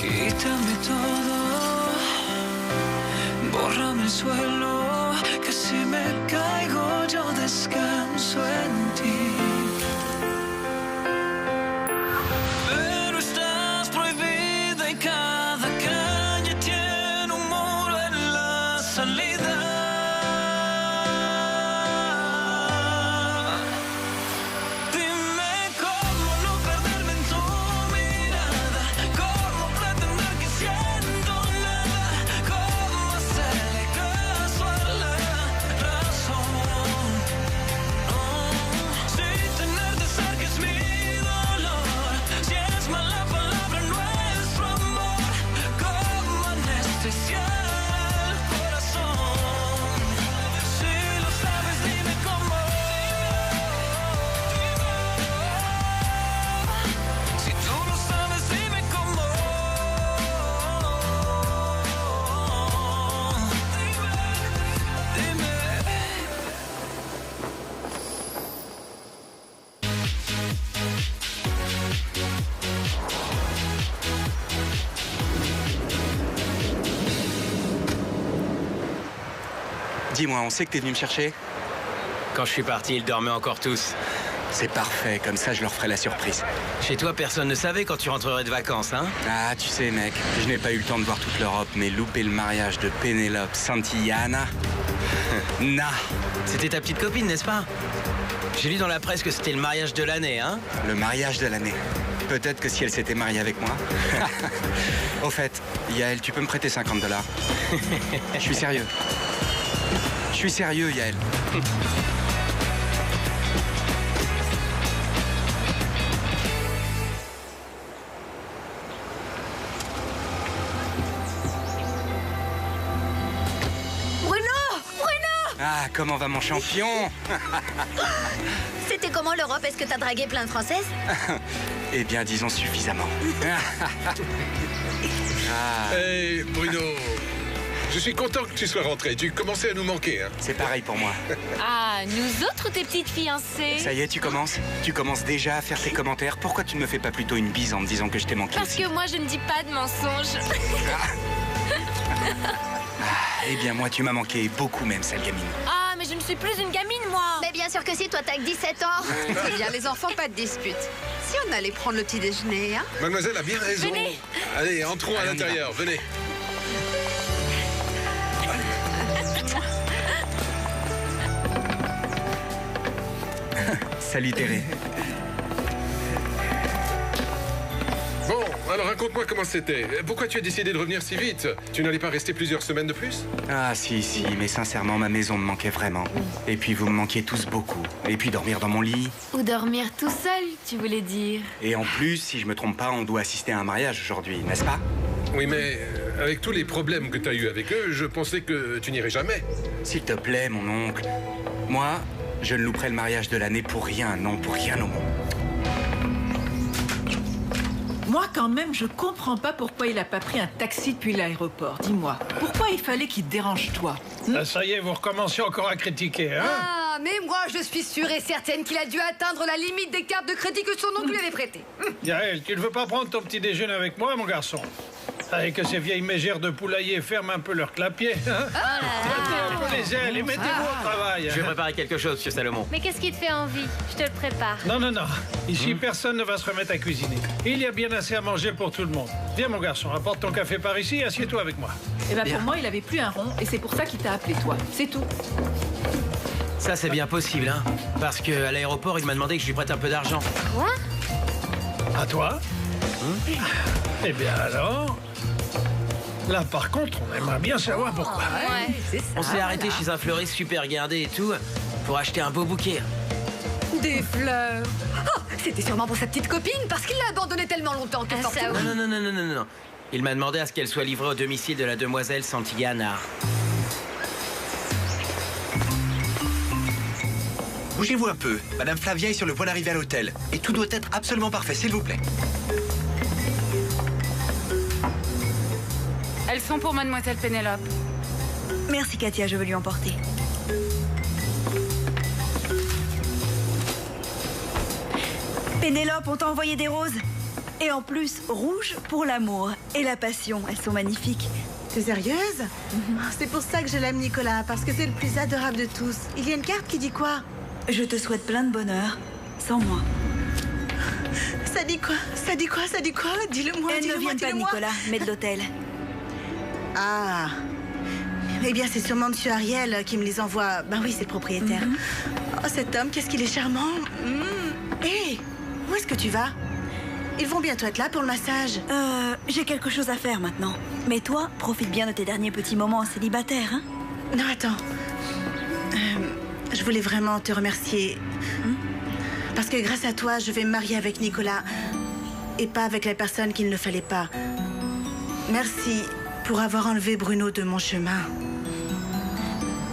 Quítame todo, bórrame el suelo, que si me caigo yo descanso en ti. Pero estás prohibida y cada calle tiene un muro en la salida. Dime cómo no perderme en tu mirada, cómo pretender que siento nada, cómo hacerle caso a la razón. Si tenerte cerca es mi dolor, si es mala palabra nuestro amor, cómo anestesiar el corazón. Si lo sabes, dime cómo. Si tú lo sabes, dime cómo. Dime. Dis-moi, on sait que t'es venu me chercher? Quand je suis parti, ils dormaient encore tous. C'est parfait, comme ça je leur ferai la surprise. Chez toi, personne ne savait quand tu rentrerais de vacances, hein? Ah, tu sais, mec, je n'ai pas eu le temps de voir toute l'Europe, mais louper le mariage de Pénélope Santillana... nah. C'était ta petite copine, n'est-ce pas? J'ai lu dans la presse que c'était le mariage de l'année, hein? Le mariage de l'année. Peut-être que si elle s'était mariée avec moi. Au fait, Yael, tu peux me prêter 50 $? Je suis sérieux. Je suis sérieux, Yael. Bruno! Bruno! Ah, comment va mon champion? C'était comment l'Europe? Est-ce que t'as dragué plein de Françaises? Eh bien, disons suffisamment. Ah, Hey, Bruno, je suis content que tu sois rentré. Tu commençais à nous manquer, hein. c'est pareil pour moi. Ah, nous autres ou tes petites fiancées? Ça y est, tu commences? Tu commences déjà à faire tes commentaires? Pourquoi tu ne me fais pas plutôt une bise en me disant que je t'ai manqué Parce aussi? que moi, je ne dis pas de mensonges. Eh bien, moi, tu m'as manqué beaucoup même, sale gamine. Ah, mais je ne suis plus une gamine, moi. Mais bien sûr que si, toi t'as que 17 ans. Eh bien, les enfants, pas de dispute. Si on allait prendre le petit déjeuner, hein? Mademoiselle a bien raison. Venez. Allez, entrons à Allez, on y va. l'intérieur. Venez. Salut, Thérèse. Bon, alors raconte-moi comment c'était. Pourquoi tu as décidé de revenir si vite? Tu n'allais pas rester plusieurs semaines de plus? Ah, si, mais sincèrement, ma maison me manquait vraiment. Et puis, vous me manquiez tous beaucoup. Et puis, dormir dans mon lit. Ou dormir tout seul, tu voulais dire. Et en plus, si je me trompe pas, on doit assister à un mariage aujourd'hui, n'est-ce pas? Oui, mais avec tous les problèmes que tu as eus avec eux, je pensais que tu n'irais jamais. S'il te plaît, mon oncle. Moi, je ne louperai le mariage de l'année pour rien, non, pour rien au monde. Moi, quand même, je comprends pas pourquoi il a pas pris un taxi depuis l'aéroport. Dis-moi, pourquoi il fallait qu'il te dérange, toi? Ah, ça y est, vous recommencez encore à critiquer, hein? Ah, mais moi, je suis sûre et certaine qu'il a dû atteindre la limite des cartes de crédit que son oncle lui avait prêtées. Yael, tu ne veux pas prendre ton petit déjeuner avec moi, mon garçon? Allez, que ces vieilles mégères de poulailler ferment un peu leur clapier, hein? Mettez un peu les ailes et mettez-vous au travail. Je vais préparer quelque chose, monsieur Salomon. Mais qu'est-ce qui te fait envie? Je te le prépare. Non. Ici, personne ne va se remettre à cuisiner. Il y a bien assez à manger pour tout le monde. Viens, mon garçon, apporte ton café par ici et assieds-toi avec moi. Eh ben, pour moi, il avait plus un rond et c'est pour ça qu'il t'a appelé, toi. C'est tout. Ça, c'est bien possible, hein? Parce qu'à l'aéroport, il m'a demandé que je lui prête un peu d'argent. Quoi? À toi? Eh bien alors... Là, par contre, on aimerait bien savoir pourquoi. Ouais. C'est ça. On s'est arrêté chez un fleuriste super gardé et tout pour acheter un beau bouquet. Des fleurs. Oh, c'était sûrement pour sa petite copine parce qu'il l'a abandonnée tellement longtemps que Ah, ça, forcément... oui. Non. Il m'a demandé à ce qu'elle soit livrée au domicile de la demoiselle Santillana. Bougez-vous un peu. Madame Flavia est sur le point d'arriver à l'hôtel. Et tout doit être absolument parfait, s'il vous plaît. Elles sont pour mademoiselle Pénélope. Merci Katia, je veux lui emporter. Pénélope, on t'a envoyé des roses. Et en plus, rouge pour l'amour et la passion. Elles sont magnifiques. T'es sérieuse? C'est pour ça que je l'aime, Nicolas, parce que c'est le plus adorable de tous. Il y a une carte qui dit quoi? Je te souhaite plein de bonheur, sans moi. Ça dit quoi? Ça dit quoi? Ça dit quoi? Dis-le-moi, Elle ne dis-le-moi, vient pas, dis-le-moi. Nicolas, mais de l'hôtel. Ah. Eh bien, c'est sûrement Monsieur Ariel qui me les envoie. Ben oui, c'est le propriétaire. Oh, cet homme, qu'est-ce qu'il est charmant. Hé, où est-ce que tu vas? Ils vont bientôt être là pour le massage. J'ai quelque chose à faire maintenant. Mais toi, profite bien de tes derniers petits moments en célibataire, hein? Non, attends. Je voulais vraiment te remercier. Parce que grâce à toi, je vais me marier avec Nicolas. Et pas avec la personne qu'il ne fallait pas. Merci pour avoir enlevé Bruno de mon chemin.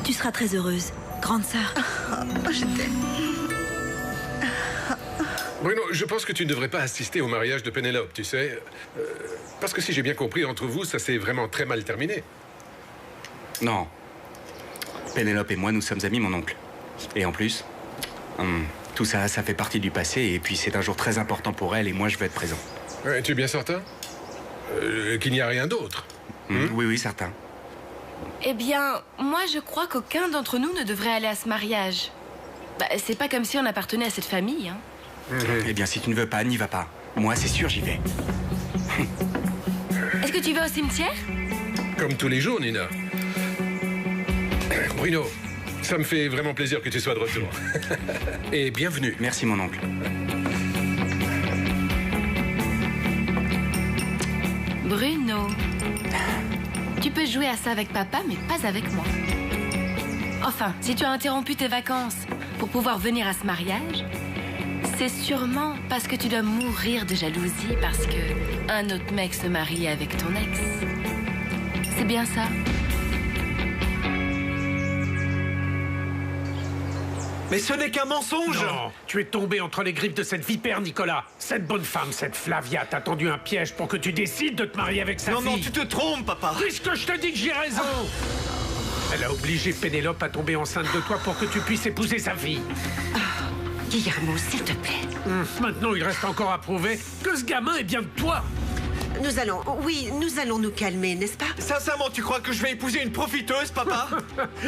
Tu seras très heureuse, grande sœur. Oh, je t'aime. Bruno, je pense que tu ne devrais pas assister au mariage de Pénélope, tu sais. Parce que si j'ai bien compris, entre vous, ça s'est vraiment très mal terminé. Non. Pénélope et moi, nous sommes amis, mon oncle. Et en plus, tout ça, ça fait partie du passé. Et puis, c'est un jour très important pour elle et moi, je veux être présent. Tu es bien certain qu'il n'y a rien d'autre? Oui, oui, certain. Eh bien, moi je crois qu'aucun d'entre nous ne devrait aller à ce mariage. Bah, c'est pas comme si on appartenait à cette famille, hein. Eh bien, si tu ne veux pas, n'y va pas. Moi, c'est sûr, j'y vais. Est-ce que tu vas au cimetière? Comme tous les jours, Nina. Bruno, ça me fait vraiment plaisir que tu sois de retour. Et bienvenue. Merci, mon oncle. Bruno, tu peux jouer à ça avec papa, mais pas avec moi. Enfin, si tu as interrompu tes vacances pour pouvoir venir à ce mariage, c'est sûrement parce que tu dois mourir de jalousie parce que un autre mec se marie avec ton ex. C'est bien ça? Mais ce n'est qu'un mensonge! Non, tu es tombé entre les griffes de cette vipère, Nicolas. Cette bonne femme, cette Flavia, t'a tendu un piège pour que tu décides de te marier avec sa fille. Non, tu te trompes, papa! Puisque je te dis que j'ai raison! Elle a obligé Pénélope à tomber enceinte de toi pour que tu puisses épouser sa fille. Guillermo, s'il te plaît. Maintenant, il reste encore à prouver que ce gamin est bien de toi. Nous allons nous calmer, n'est-ce pas? Sincèrement, tu crois que je vais épouser une profiteuse, papa?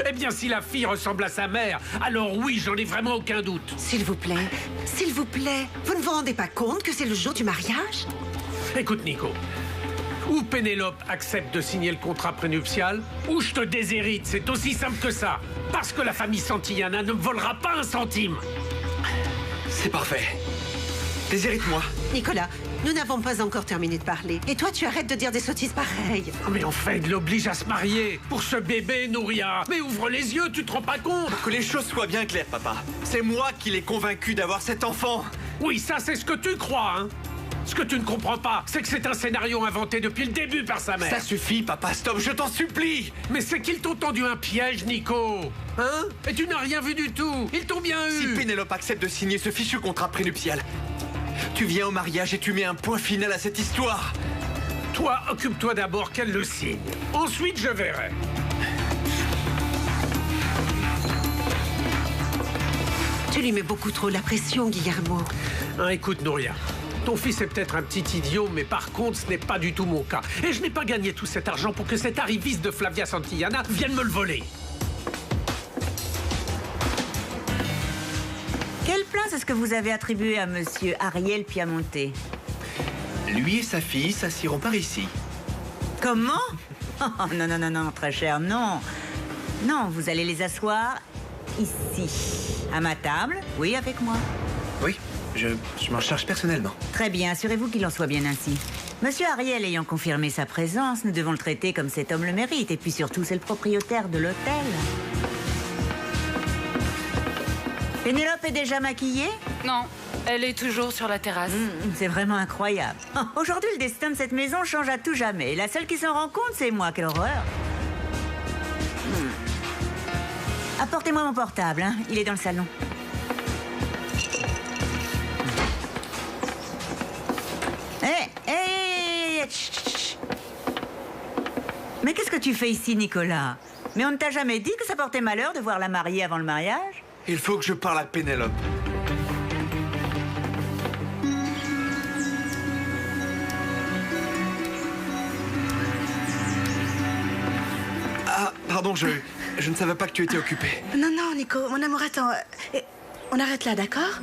Eh bien, si la fille ressemble à sa mère, alors oui, j'en ai vraiment aucun doute. S'il vous plaît, vous ne vous rendez pas compte que c'est le jour du mariage? Écoute, Nico, ou Pénélope accepte de signer le contrat prénuptial, ou je te déshérite, c'est aussi simple que ça. Parce que la famille Santillana ne me volera pas un centime. C'est parfait. Déshérite-moi. Nicolas, nous n'avons pas encore terminé de parler. Et toi, tu arrêtes de dire des sottises pareilles. Mais en fait, il l'oblige à se marier. Pour ce bébé, Nouria. Mais ouvre les yeux, tu te rends pas compte? Pour que les choses soient bien claires, papa. C'est moi qui l'ai convaincu d'avoir cet enfant. Oui, ça, c'est ce que tu crois, hein. Ce que tu ne comprends pas, c'est que c'est un scénario inventé depuis le début par sa mère. Ça suffit, papa, stop, je t'en supplie. Mais c'est qu'ils t'ont tendu un piège, Nico. Hein? Et tu n'as rien vu du tout. Ils t'ont bien eu. Si Pénélope accepte de signer ce fichu contrat prénuptial, tu viens au mariage et tu mets un point final à cette histoire. Toi, occupe-toi d'abord qu'elle le signe. Ensuite, je verrai. Tu lui mets beaucoup trop la pression, Guillermo. Écoute, Nouria. Ton fils est peut-être un petit idiot, mais par contre, ce n'est pas du tout mon cas. Et je n'ai pas gagné tout cet argent pour que cet arriviste de Flavia Santillana vienne me le voler. Quelle place est-ce que vous avez attribuée à monsieur Ariel Piamonte? Lui et sa fille s'assiront par ici. Comment? Oh, non, très cher, non. Non, vous allez les asseoir ici. À ma table, oui, avec moi. Oui, je m'en charge personnellement. Très bien, assurez-vous qu'il en soit bien ainsi. Monsieur Ariel ayant confirmé sa présence, nous devons le traiter comme cet homme le mérite. Et puis surtout, c'est le propriétaire de l'hôtel. Pénélope est déjà maquillée? Non, elle est toujours sur la terrasse. C'est vraiment incroyable. Aujourd'hui, le destin de cette maison change à tout jamais. La seule qui s'en rend compte, c'est moi. Quelle horreur. Apportez-moi mon portable, hein. Il est dans le salon. Hé, mais qu'est-ce que tu fais ici, Nicolas? Mais on ne t'a jamais dit que ça portait malheur de voir la mariée avant le mariage? Il faut que je parle à Pénélope. pardon, je ne savais pas que tu étais occupé. Non, non, Nico, mon amour, attends. On arrête là, d'accord?